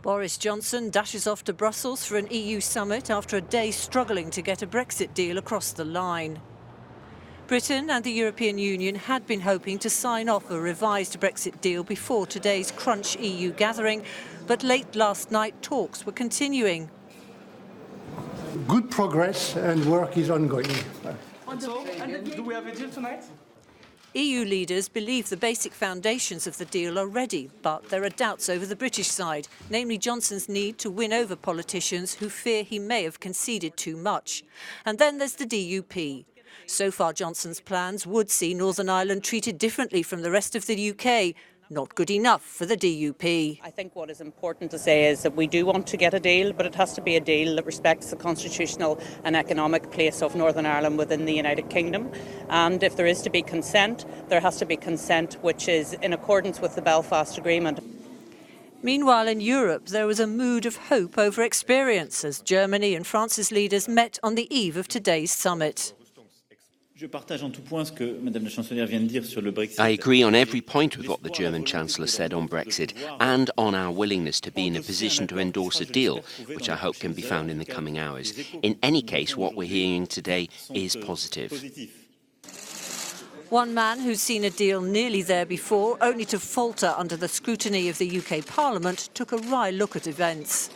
Boris Johnson dashes off to Brussels for an EU summit after a day struggling to get a Brexit deal across the line. Britain and the European Union had been hoping to sign off a revised Brexit deal before today's Crunch EU gathering, but late last night talks were continuing. Good progress and work is ongoing. Do we have a deal tonight? EU leaders believe the basic foundations of the deal are ready, but there are doubts over the British side, namely Johnson's need to win over politicians who fear he may have conceded too much. And then there's the DUP. So far, Johnson's plans would see Northern Ireland treated differently from the rest of the UK. Not good enough for the DUP. I think what is important to say is that we do want to get a deal, but it has to be a deal that respects the constitutional and economic place of Northern Ireland within the United Kingdom. And if there is to be consent, there has to be consent which is in accordance with the Belfast Agreement. Meanwhile, in Europe, there was a mood of hope over experience as Germany and France's leaders met on the eve of today's summit. I agree on every point with what the German Chancellor said on Brexit and on our willingness to be in a position to endorse a deal, which I hope can be found in the coming hours. In any case, what we're hearing today is positive. One man who's seen a deal nearly there before, only to falter under the scrutiny of the UK Parliament, took a wry look at events.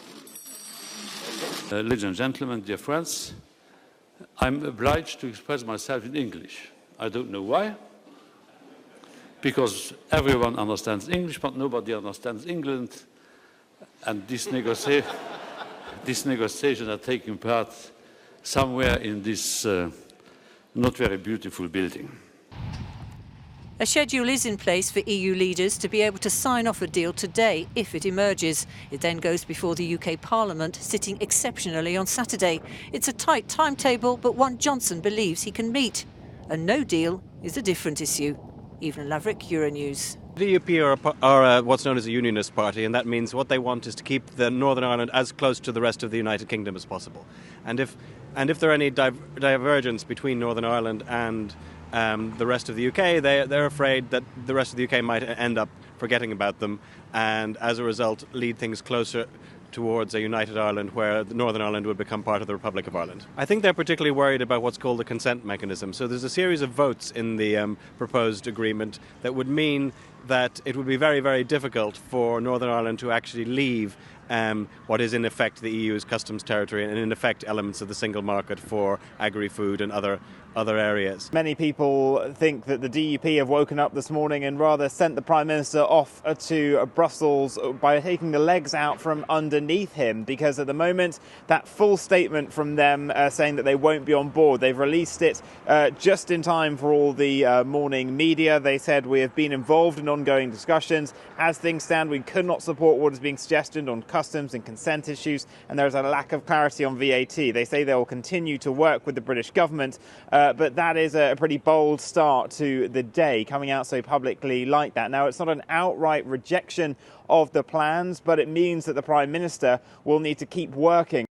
Ladies and gentlemen, dear friends, I'm obliged to express myself in English. I don't know why, because everyone understands English, but nobody understands England, and these negotiations are taking part somewhere in this not very beautiful building. A schedule is in place for EU leaders to be able to sign off a deal today if it emerges. It then goes before the UK Parliament, sitting exceptionally on Saturday. It's a tight timetable, but one Johnson believes he can meet. A no deal is a different issue. Evelyn Laverick, Euronews. The DUP are what's known as a unionist party, and that means what they want is to keep the Northern Ireland as close to the rest of the United Kingdom as possible. And if there are any divergence between Northern Ireland and the rest of the UK, they're afraid that the rest of the UK might end up forgetting about them, and as a result lead things closer towards a united Ireland where Northern Ireland would become part of the Republic of Ireland. I think they're particularly worried about what's called the consent mechanism. So there's a series of votes in the proposed agreement that would mean that it would be very, very difficult for Northern Ireland to actually leave what is in effect the EU's customs territory and in effect elements of the single market for agri-food and other areas. Many people think that the DUP have woken up this morning and rather sent the Prime Minister off to Brussels by taking the legs out from underneath him, because at the moment that full statement from them saying that they won't be on board, they've released it just in time for all the morning media. They said, "We have been involved in ongoing discussions. As things stand, we could not support what is being suggested on customs and consent issues, and there is a lack of clarity on VAT." They say they will continue to work with the British government, but that is a pretty bold start to the day, coming out so publicly like that. Now, it's not an outright rejection of the plans, but it means that the Prime Minister will need to keep working